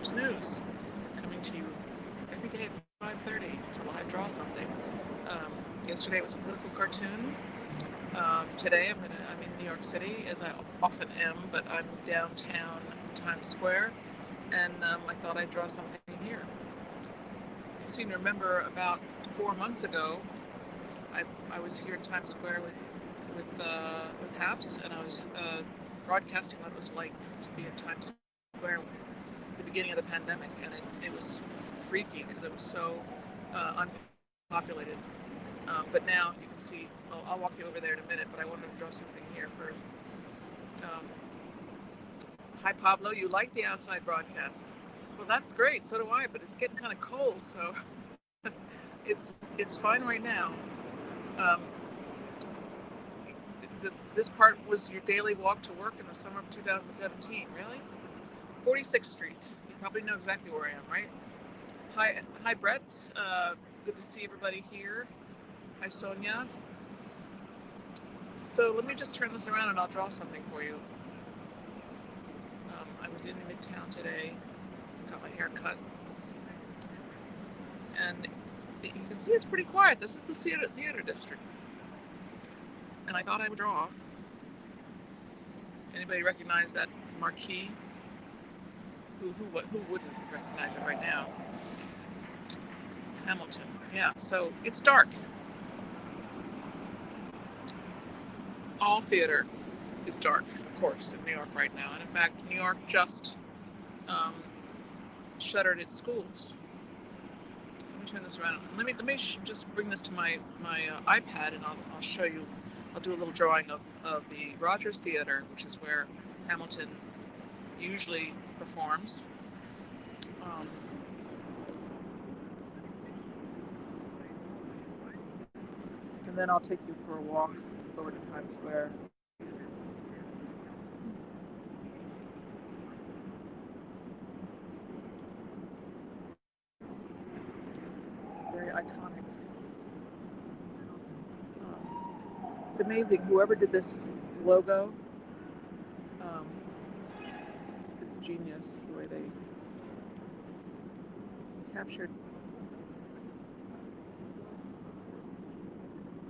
Sharps News, coming to you every day at 5:30 to live draw something. Yesterday it was a political cartoon. Today I'm in New York City, as I often am, but I'm downtown Times Square, and I thought I'd draw something here. You seem to remember about 4 months ago, I was here in Times Square with Haps, and I was broadcasting what it was like to be in Times Square at the beginning of the pandemic, and it was freaky because it was so unpopulated. But now you can see, well, I'll walk you over there in a minute, but I wanted to draw something here first. Hi, Pablo, you like the outside broadcast? Well, that's great, so do I, but it's getting kind of cold, so it's fine right now. This part was your daily walk to work in the summer of 2017, really? 46th Street. You probably know exactly where I am, right? Hi, Brett. Good to see everybody here. Hi, Sonia. So let me just turn this around and I'll draw something for you. I was in Midtown today, got my hair cut, and you can see it's pretty quiet. This is the theater district, and I thought I would draw. Anybody recognize that marquee? Who wouldn't recognize it right now? Hamilton. Yeah. So it's dark. All theater is dark, of course, in New York right now. And in fact, New York just shuttered its schools. So let me turn this around. Let me just bring this to my iPad, and I'll show you. I'll do a little drawing of the Rogers Theater, which is where Hamilton usually performs. And then I'll take you for a walk over to Times Square. Very iconic. It's amazing, whoever did this logo is genius, the way they captured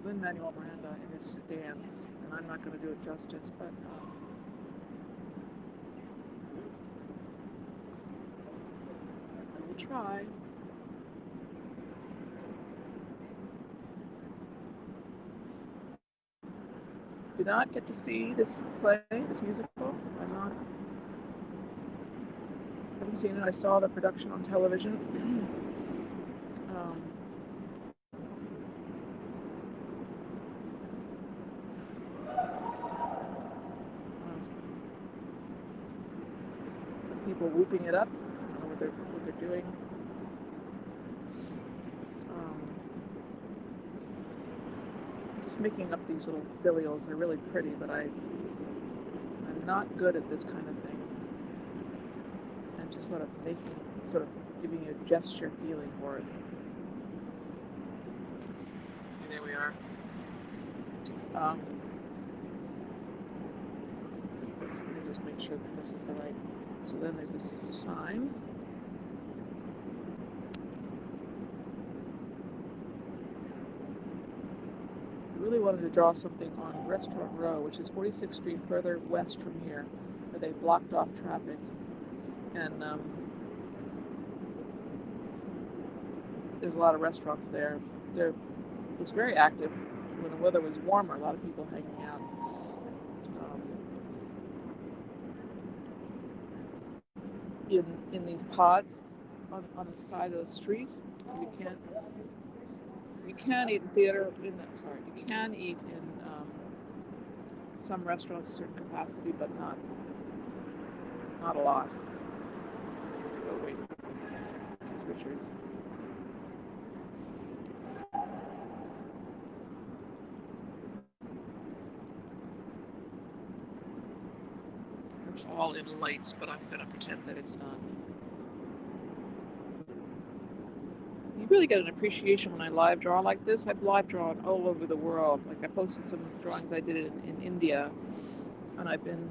Lin-Manuel Miranda in his stance, and I'm not going to do it justice, but I will try. Did not get to see this play, this musical. Haven't seen it. I saw the production on television. Some people whooping it up. I don't know what they're doing. Just making up these little filials. They're really pretty, but I'm not good at this kind of thing. I'm just sort of giving you a gesture feeling for it. Okay, there we are. Let me just make sure that this is the right. So then there's this sign. I really wanted to draw something on Restaurant Row, which is 46th Street further west from here, where they blocked off traffic. And there's a lot of restaurants there. It was very active. When the weather was warmer, a lot of people hanging out. In these pods on the side of the street. You can eat in theater. You can eat in some restaurants, a certain capacity, but not a lot. Oh wait, this is Richard's. It's all in lights, but I'm going to pretend that it's not. You really get an appreciation when I live draw like this. I've live drawn all over the world. Like I posted some drawings I did in India, and I've been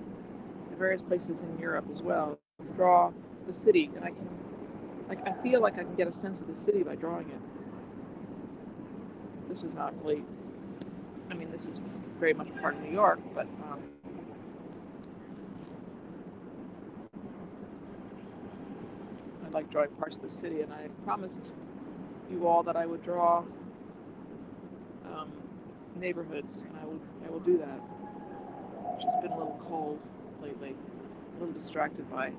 to various places in Europe as well. Draw the city, and I feel like I can get a sense of the city by drawing it. This is not really, I mean, this is very much part of New York, but I like drawing parts of the city, and I promised you all that I would draw neighborhoods, and I will do that. It's just been a little cold lately, a little distracted by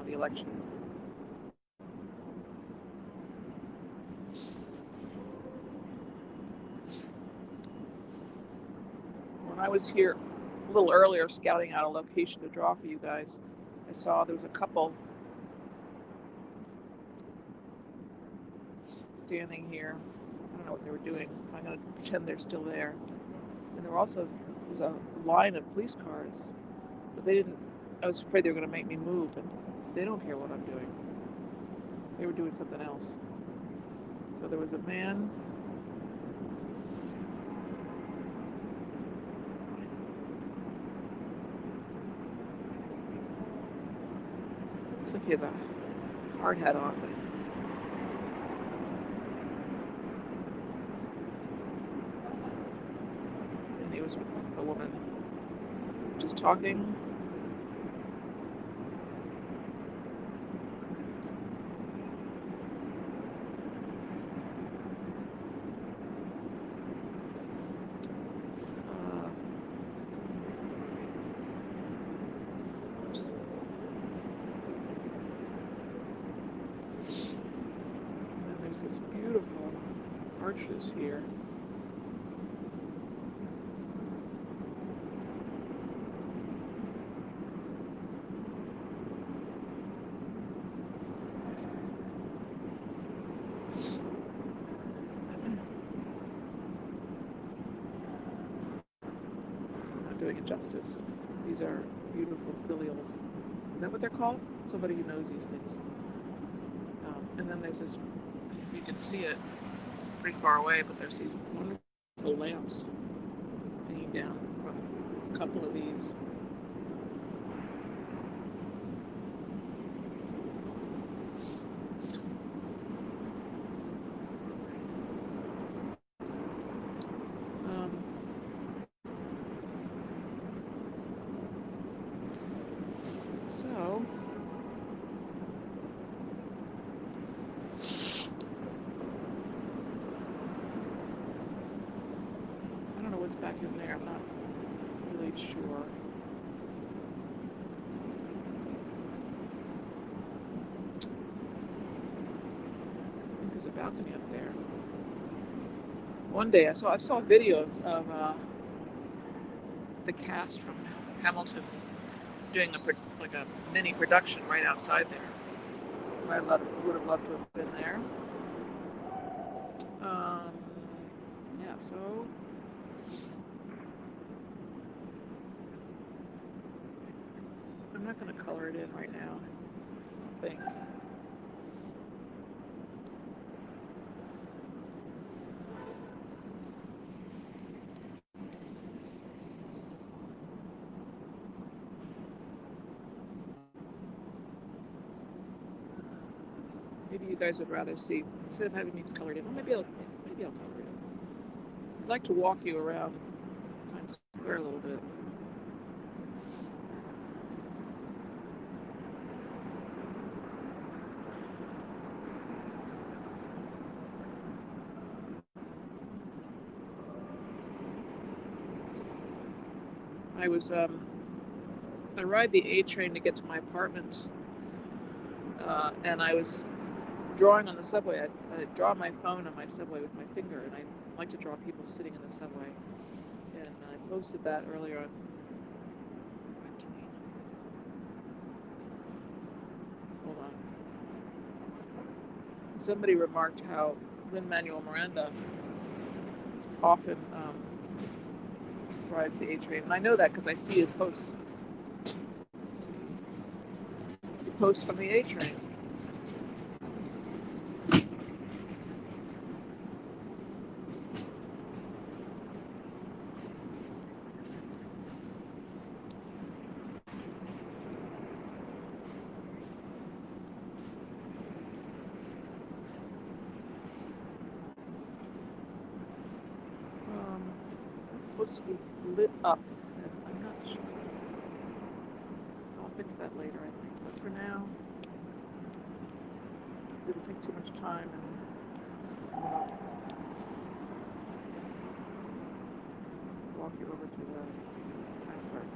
the election. When I was here a little earlier scouting out a location to draw for you guys, I saw there was a couple standing here. I don't know what they were doing. I'm going to pretend they're still there. And there was a line of police cars, but they didn't. I was afraid they were going to make me move, but they don't care what I'm doing. They were doing something else. So there was a man. Looks like he has a hard hat on. And he was with a woman just talking. These beautiful arches here. I'm not doing it justice. These are beautiful filials. Is that what they're called? Somebody who knows these things. And then there's this, you can see it pretty far away, but there's these wonderful lamps hanging down from a couple of these. So I don't know what's back in there. I'm not really sure. I think there's a balcony up there. One day I saw a video of the cast from Hamilton doing a mini production right outside there. I would have loved to have been there. Yeah, so I'm not going to color it in right now, I don't think. Maybe you guys would rather see, instead of having these colored in, well, maybe I'll color it in. I'd like to walk you around Times Square a little bit. I ride the A train to get to my apartment, and I was drawing on the subway. I draw my phone on my subway with my finger, and I like to draw people sitting in the subway. And I posted that earlier on. Hold on. Somebody remarked how Lin-Manuel Miranda often rides the A train, and I know that because I see his posts. He posts from the A train. supposed to be lit up, and I'm not sure. I'll fix that later, I think. But for now, it'll take too much time, and I'll walk you over to the password.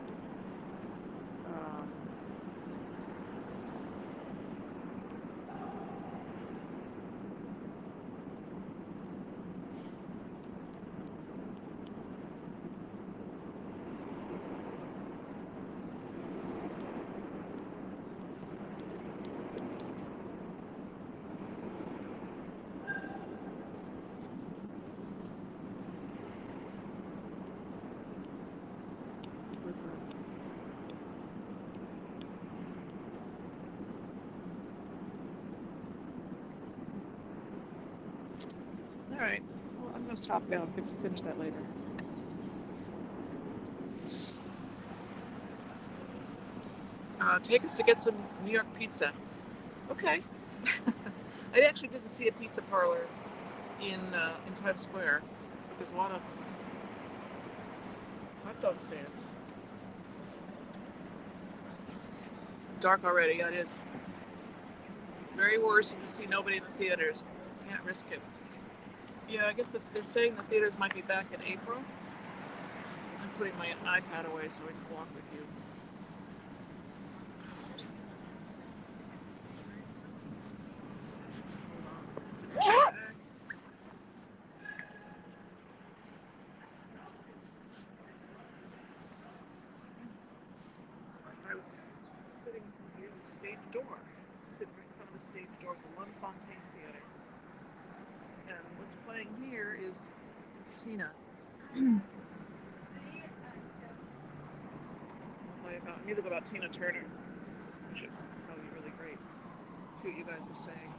Where's that? All right. Well, I'm going to stop now and finish that later. Take us to get some New York pizza. Okay. I actually didn't see a pizza parlor in Times Square, but there's a lot of hot dog stands. Dark already. Yeah, it is. Very worrisome to see nobody in the theaters. Can't risk it. Yeah, I guess they're saying the theaters might be back in April. I'm putting my iPad away so I can walk with you. I was sitting, here's a stage door, sitting right in front of the stage door for One Fontaine Theater. And what's playing here is Tina. Play about music about Tina Turner, which is probably really great. See what you guys are saying.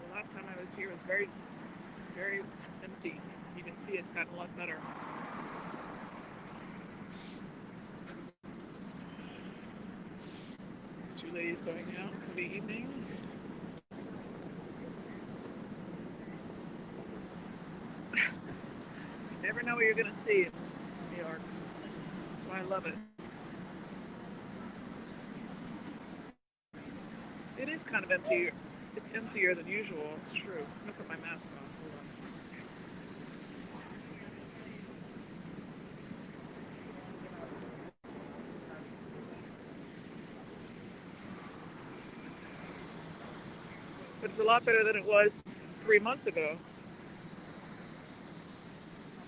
The last time I was here was very, very empty. You can see it's gotten a lot better. These two ladies going out for the evening. You never know what you're going to see in New York. That's why I love it. It is kind of empty. It's emptier than usual. It's true. I'm going to put my mask on. Hold on. But it's a lot better than it was 3 months ago.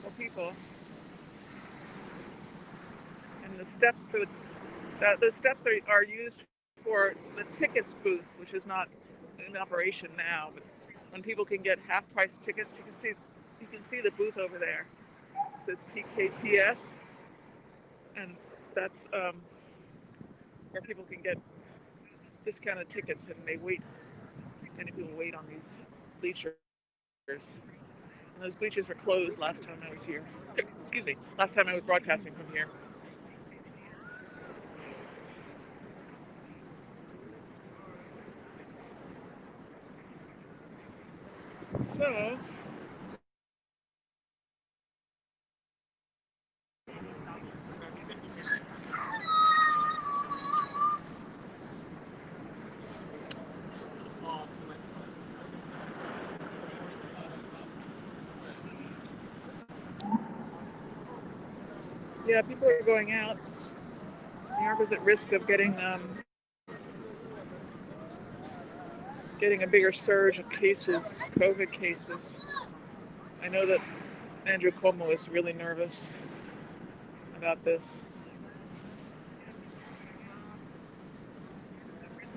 Well, people. And the steps for the steps are used for the tickets booth, which is not in operation now. But when people can get half-price tickets, you can see the booth over there. It says TKTS, and that's where people can get discounted tickets, and they wait. Many people wait on these bleachers. And those bleachers were closed last time I was here. Excuse me, last time I was broadcasting from here. So, yeah, people are going out. New York is at risk of getting a bigger surge of cases, COVID cases. I know that Andrew Cuomo is really nervous about this.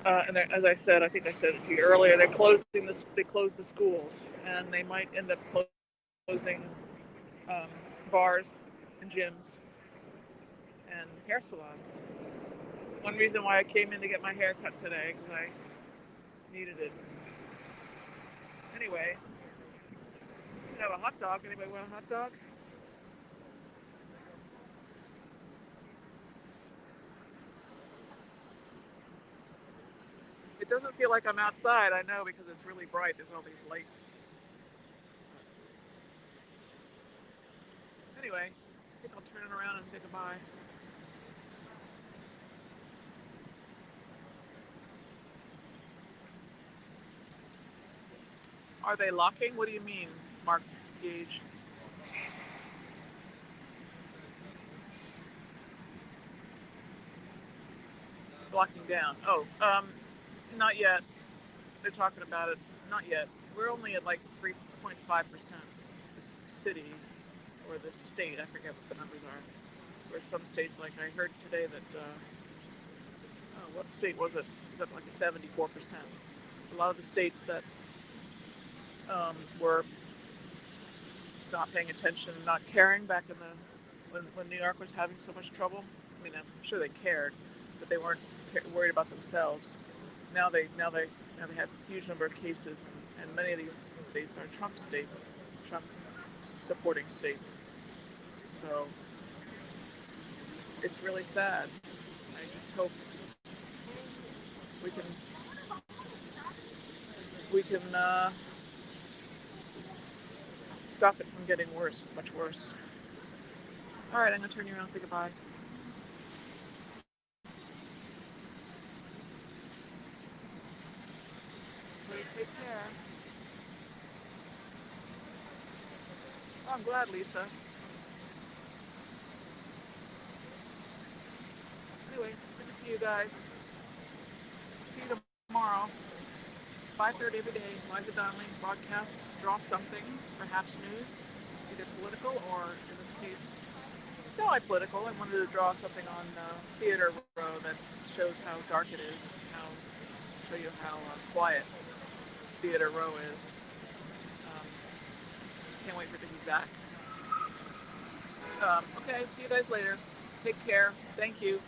And as I said, I think I said it to you earlier, they closed the schools, and they might end up closing bars and gyms and hair salons. One reason why I came in to get my hair cut today, because I needed it. Anyway, you have a hot dog. Anybody want a hot dog? doesn't feel like I'm outside. I know because it's really bright. There's all these lights. Anyway, I think I'll turn it around and say goodbye. Are they locking? What do you mean, Mark Gage? Blocking down. Oh, not yet. They're talking about it. Not yet. We're only at like 3.5% the city or the state. I forget what the numbers are. Where some states, like I heard today that, oh, what state was it? It was up like a 74%. A lot of the states that were not paying attention, not caring back in the when New York was having so much trouble. I mean, I'm sure they cared, but they weren't worried about themselves. Now they have a huge number of cases, and many of these states are Trump states, Trump supporting states. So it's really sad. I just hope we can we can stop it from getting worse, much worse. All right, I'm gonna turn you around and say goodbye. Please take care. Oh, I'm glad, Lisa. Anyway, good to see you guys. See you tomorrow. 5:30 every day. Liza Donnelly broadcast. Draw something, perhaps news, either political or, in this case, semi-political. I wanted to draw something on Theater Row that shows how dark it is. Show you how quiet Theater Row is. Can't wait for it to be back. Okay, see you guys later. Take care. Thank you.